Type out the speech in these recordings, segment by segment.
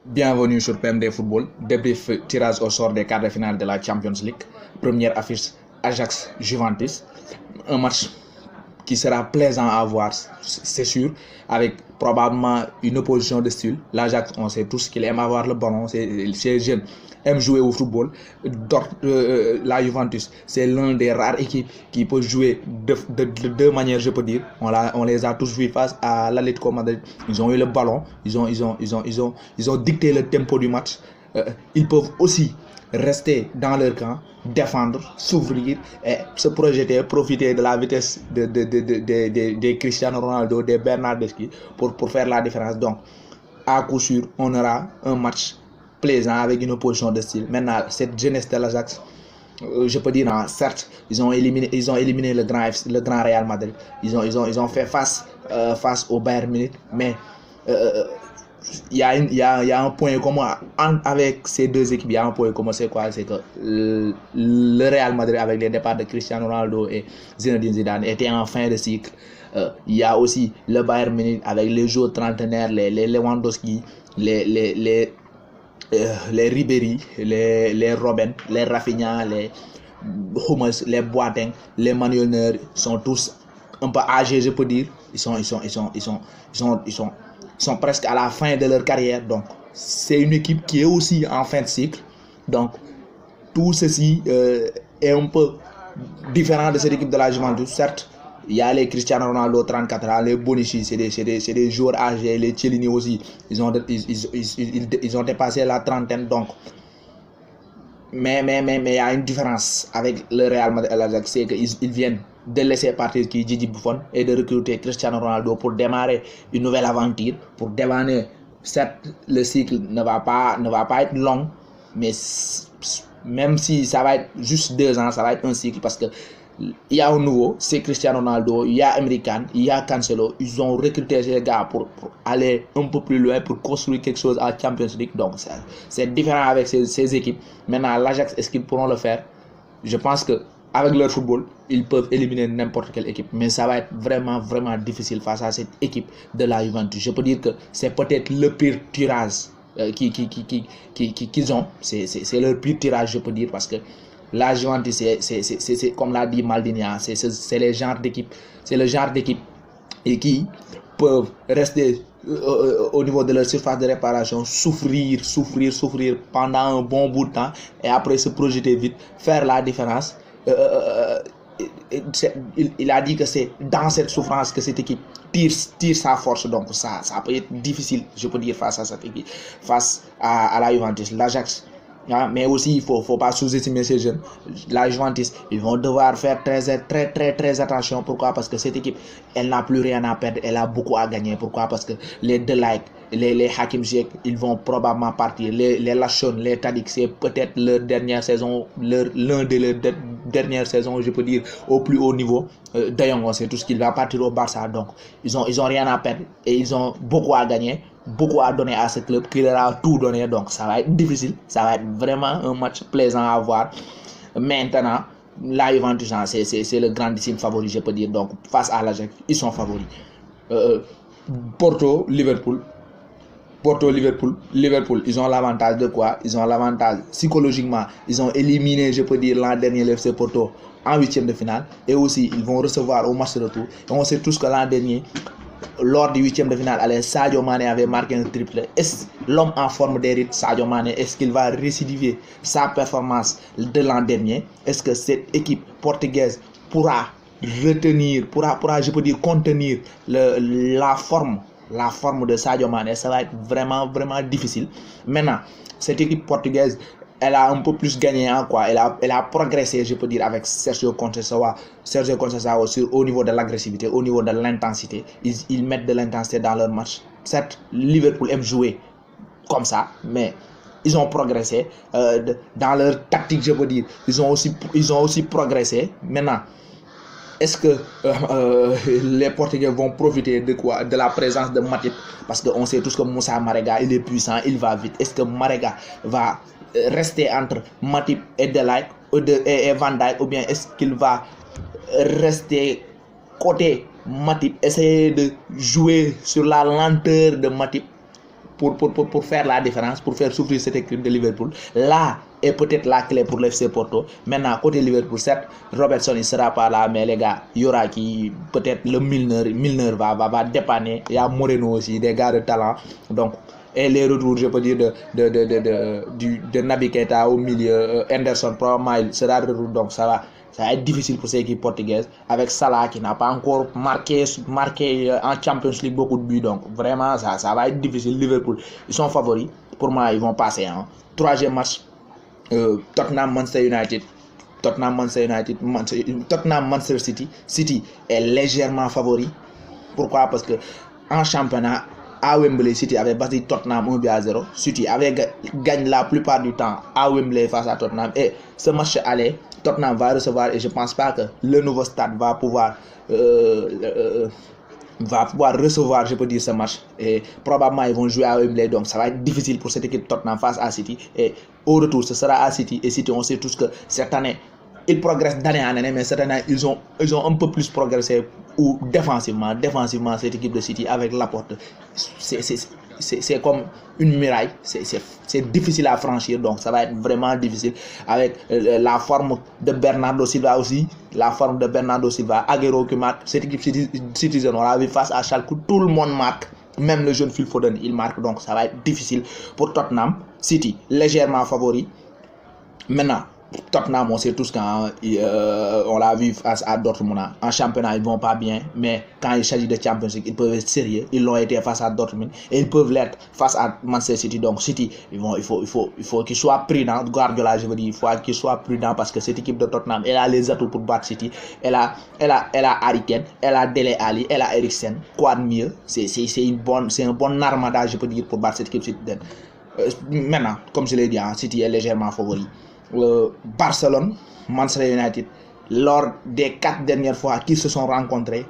Bienvenue sur PMD Football, débrief tirage au sort des quarts de finale de la Champions League. Première affiche Ajax-Juventus. Un match qui sera plaisant à voir, c'est sûr, avec probablement une opposition de style. L'Ajax, on sait tous qu'il aime avoir le ballon, ces jeunes aiment jouer au football. La Juventus, c'est l'un des rares équipes qui peut jouer de deux manières, je peux dire. On les a tous vus face à l'Atlético Madrid. Ils ont eu le ballon, ils ont dicté le tempo du match. Ils peuvent aussi rester dans leur camp, défendre, s'ouvrir et se projeter, profiter de la vitesse de Cristiano Ronaldo, de Bernardeschi pour faire la différence. Donc, à coup sûr, on aura un match plaisant avec une opposition de style. Maintenant, cette jeunesse de l'Ajax, je peux dire, certes, ils ont éliminé le grand Real Madrid. Ils ont fait face au Bayern Munich, mais il y a un point commun avec ces deux équipes. Il y a un point commun, c'est quoi? C'est que le Real Madrid, avec les départs de Cristiano Ronaldo et Zinedine Zidane, était en fin de cycle. Il y a aussi le Bayern Munich avec les joueurs trentenaires, les Lewandowski, les Ribéry, les Robben, les Rafinha, les Hummels, les Boateng, les Manuel Neuer sont tous un peu âgés, je peux dire. Ils sont presque à la fin de leur carrière. Donc, c'est une équipe qui est aussi en fin de cycle. Donc, tout ceci est un peu différent de cette équipe de la Juventus. Certes, il y a les Cristiano Ronaldo 34 ans, les Bonucci, c'est des joueurs âgés, les Chiellini aussi, ils ont dépassé la trentaine. Donc, mais il y a une différence avec le Real Madrid et l'Ajax, c'est qu'ils viennent de laisser partir Gigi Buffon et de recruter Cristiano Ronaldo pour démarrer une nouvelle aventure, pour démarrer. Certes, le cycle ne va pas être long, mais même si ça va être juste 2 ans, ça va être un cycle parce que il y a un nouveau, c'est Cristiano Ronaldo, il y a Emre Can, il y a Cancelo. Ils ont recruté ces gars pour aller un peu plus loin, pour construire quelque chose à Champions League. Donc c'est différent avec ces équipes. Maintenant, l'Ajax, est-ce qu'ils pourront le faire? Je pense que avec leur football, ils peuvent éliminer n'importe quelle équipe. Mais ça va être vraiment difficile face à cette équipe de la Juventus. Je peux dire que c'est peut-être le pire tirage qu'ils ont. C'est leur pire tirage, je peux dire, parce que la Juventus, c'est comme l'a dit Maldini, c'est le genre d'équipe qui peuvent rester au niveau de leur surface de réparation, souffrir pendant un bon bout de temps et après se projeter vite, faire la différence. Il a dit que c'est dans cette souffrance que cette équipe tire sa force. Donc ça peut être difficile, je peux dire, face à cette équipe, face à la Juventus. L'Ajax, mais aussi il faut pas sous-estimer ces jeunes. La Juventus, ils vont devoir faire très attention. Pourquoi? Parce que cette équipe, elle n'a plus rien à perdre, elle a beaucoup à gagner. Pourquoi? Parce que les De Ligt, les Hakim Ziyech, ils vont probablement partir. Les Larsson, les Tadic, c'est peut-être leur dernière saison, l'un de leurs dernières saisons, je peux dire, au plus haut niveau. De Jong, on sait tout ce qu'il va partir au Barça. Donc ils ont rien à perdre et ils ont beaucoup à gagner, beaucoup à donner à ce club qui leur a tout donné. Donc ça va être difficile, ça va être vraiment un match plaisant à voir. Maintenant, la Juventus, c'est le grandissime favori, je peux dire. Donc face à l'Ajax, ils sont favoris. Liverpool, ils ont l'avantage de quoi? Ils ont l'avantage psychologiquement. Ils ont éliminé, je peux dire, l'an dernier l'FC Porto en 8e de finale. Et aussi, ils vont recevoir au match de retour. Et on sait tous que l'an dernier, lors du 8e de finale, Sadio Mané avait marqué un triplé. Est-ce l'homme en forme d'hérite, Sadio Mané, est-ce qu'il va récidiver sa performance de l'an dernier? Est-ce que cette équipe portugaise pourra retenir, je peux dire, contenir la forme de Sadio Mané? Ça va être vraiment difficile. Maintenant, cette équipe portugaise, elle a un peu plus gagné en quoi? Elle a progressé, je peux dire, avec Sergio Conceição au niveau de l'agressivité, au niveau de l'intensité. Ils mettent de l'intensité dans leur match. Certes, Liverpool aime jouer comme ça, mais ils ont progressé dans leur tactique, je peux dire. Ils ont aussi progressé. Maintenant, est-ce que les Portugais vont profiter de quoi? De la présence de Matip? Parce qu'on sait tous que Moussa Marega, il est puissant, il va vite. Est-ce que Marega va rester entre Matip et De Ligt et Van Dijk, ou bien est-ce qu'il va rester côté Matip, essayer de jouer sur la lenteur de Matip pour faire la différence, pour faire souffrir cette équipe de Liverpool. Là est peut-être la clé pour l'FC Porto. Maintenant, côté Liverpool, certes, Robertson il sera pas là, mais les gars, il y aura qui, peut-être le Milner va dépanner. Il y a Moreno aussi, des gars de talent. Donc, et les retours, je peux dire, de Naby Keita au milieu, Henderson, probablement, il sera de retour, donc ça va être difficile pour cette équipe portugaise, avec Salah qui n'a pas encore marqué en Champions League beaucoup de buts, donc vraiment, ça va être difficile. Liverpool, ils sont favoris, pour moi, ils vont passer. Troisième match, Tottenham, Manchester United. Tottenham, Manchester City. City est légèrement favori. Pourquoi? Parce que en championnat, à Wembley, City avait battu Tottenham 1-0. City gagne la plupart du temps à Wembley face à Tottenham. Et ce match aller, Tottenham va recevoir, et je ne pense pas que le nouveau stade va pouvoir recevoir, je peux dire, ce match. Et probablement, ils vont jouer à Wembley. Donc, ça va être difficile pour cette équipe Tottenham face à City. Et au retour, ce sera à City. Et City, on sait tous que cette année, ils progressent d'année en année, mais cette année, ils ont un peu plus progressé ou défensivement, cette équipe de City avec Laporte. C'est comme une muraille, c'est difficile à franchir, donc ça va être vraiment difficile avec la forme de Bernardo Silva aussi, Agüero qui marque. Cette équipe Citizen, on l'a vu face à Schalke, tout le monde marque, même le jeune Phil Foden, il marque, donc ça va être difficile pour Tottenham. City, légèrement favori. Maintenant, Tottenham, on sait tous quand on l'a vu face à Dortmund. En championnat, ils vont pas bien, mais quand il s'agit de Champions League, ils peuvent être sérieux. Ils l'ont été face à Dortmund et ils peuvent l'être face à Manchester City. Donc City, il faut qu'ils soient prudents. Guardiola, je veux dire, il faut qu'ils soient prudents parce que cette équipe de Tottenham, elle a les atouts pour battre City. Elle a Harry Kane, elle a Dele Alli, elle a Eriksen. Quoi de mieux? C'est un bon armada, je peux dire, pour battre cette équipe City. Maintenant, comme je l'ai dit, City est légèrement favori. Barcelone, Manchester United, lors des 4 dernières fois qu'ils se sont rencontrés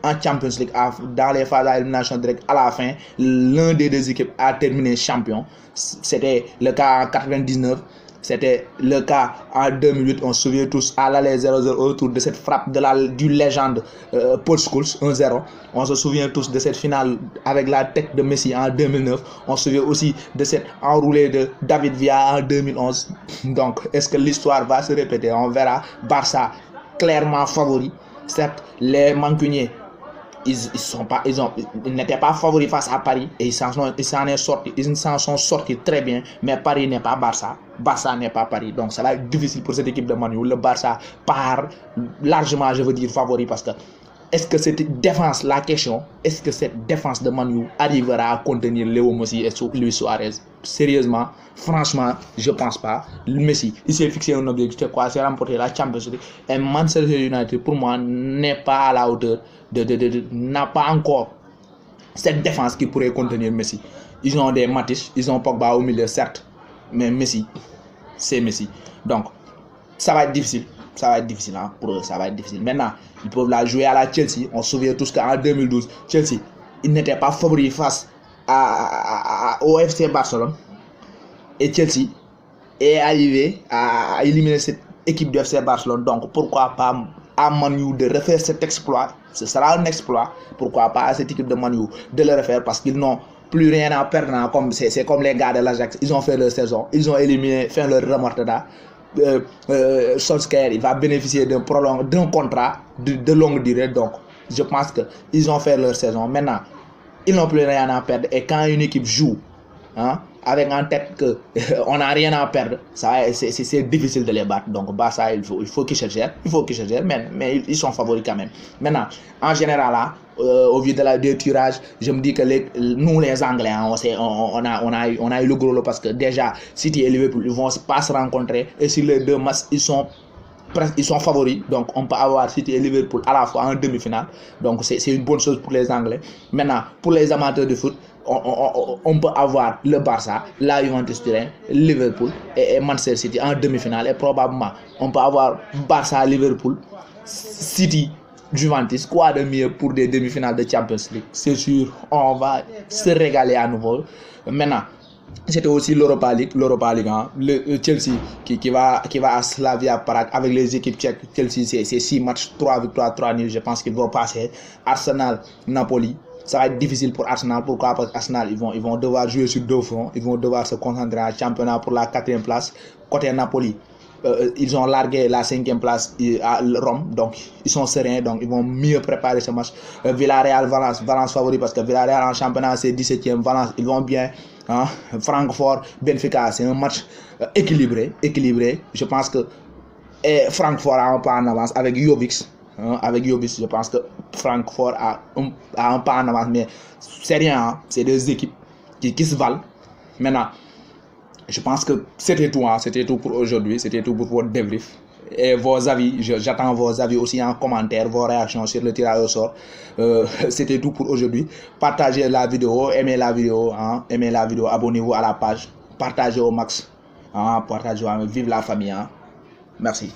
en Champions League, dans les phases d'élimination directe, à la fin, l'un des deux équipes a terminé champion. C'était le cas en 99, c'était le cas en 2008. On se souvient tous à l'aller 0-0 autour de cette frappe du légende Paul Scholes 1-0. On se souvient tous de cette finale avec la tête de Messi en 2009. On se souvient aussi de cette enroulée de David Villa en 2011. Donc, est-ce que l'histoire va se répéter? On verra. Barça clairement favori. Certes, les Mancuniers, ils n'étaient pas favoris face à Paris et ils s'en sont sortis très bien, mais Paris n'est pas Barça n'est pas Paris, donc ça va être difficile pour cette équipe de Man U. Le Barça part largement, je veux dire, favori, parce que est-ce que cette défense, la question, est-ce que cette défense de Man U arrivera à contenir Léo Messi et Luis Suarez? Sérieusement, franchement, je pense pas. Messi, il s'est fixé un objectif, c'est remporter la Champions League. Et Manchester United, pour moi, n'est pas à la hauteur n'a pas encore cette défense qui pourrait contenir Messi. Ils ont des Matic, ils ont Pogba au milieu, certes, mais Messi, c'est Messi. Donc, ça va être difficile. Pour eux, ça va être difficile. Maintenant, ils peuvent la jouer à la Chelsea. On se souvient tous qu'en 2012, Chelsea, ils n'étaient pas favoris face au FC Barcelone. Et Chelsea est arrivé à éliminer cette équipe du FC Barcelone. Donc, pourquoi pas à Man U de refaire cet exploit? Ce sera un exploit. Pourquoi pas à cette équipe de Man U de le refaire, parce qu'ils n'ont plus rien à perdre. C'est comme les gars de l'Ajax. Ils ont fait leur saison. Ils ont éliminé, fait leur remontada. Solskjaer, il va bénéficier d'un contrat de longue durée. Donc, je pense qu'ils ont fait leur saison. Maintenant, ils n'ont plus rien à perdre. Et quand une équipe joue, avec en tête qu'on n'a rien à perdre, c'est difficile de les battre. Donc, Barça, il faut qu'ils se gèrent. Mais ils sont favoris quand même. Maintenant, en général, là, au vu des tirages, je me dis que nous, les Anglais, on a eu le gros lot, parce que déjà, City et Liverpool, ils ne vont pas se rencontrer. Et sur les deux matchs, ils sont favoris. Donc, on peut avoir City et Liverpool à la fois en demi-finale. Donc, c'est une bonne chose pour les Anglais. Maintenant, pour les amateurs de foot, on peut avoir le Barça, la Juventus Turin, Liverpool et Manchester City en demi-finale. Et probablement, on peut avoir Barça, Liverpool, City, Juventus. Quoi de mieux pour des demi-finales de Champions League? C'est sûr, on va se régaler à nouveau. Maintenant, c'était aussi l'Europa League, le Chelsea qui va à Slavia Prague avec les équipes tchèques. Chelsea, c'est 6 matchs, 3 victoires, 3 nuls. Je pense qu'ils vont passer. Arsenal, Napoli, ça va être difficile pour Arsenal. Pourquoi? Parce qu'Arsenal, ils vont devoir jouer sur 2 fronts. Ils vont devoir se concentrer en championnat pour la 4e place. Côté Napoli, ils ont largué la 5e place à Rome. Donc, ils sont sereins. Donc, ils vont mieux préparer ce match. Villarreal, Valence favori parce que Villarreal en championnat, c'est 17e. Valence, ils vont bien. Hein? Francfort, Benfica, c'est un match équilibré. Je pense que Francfort a un pas en avance avec Jovic. Avec Jovic, je pense que Francfort a un pas en avance, mais c'est rien, hein? C'est des équipes qui se valent. Maintenant, je pense que c'était tout, hein? C'était tout pour aujourd'hui, c'était tout pour votre débrief. Et vos avis, j'attends vos avis aussi en commentaire, vos réactions sur le tirage au sort. C'était tout pour aujourd'hui. Partagez la vidéo, aimez la vidéo, hein? Aimez la vidéo, abonnez-vous à la page, partagez au max, hein? Partagez, vive la famille, hein? Merci.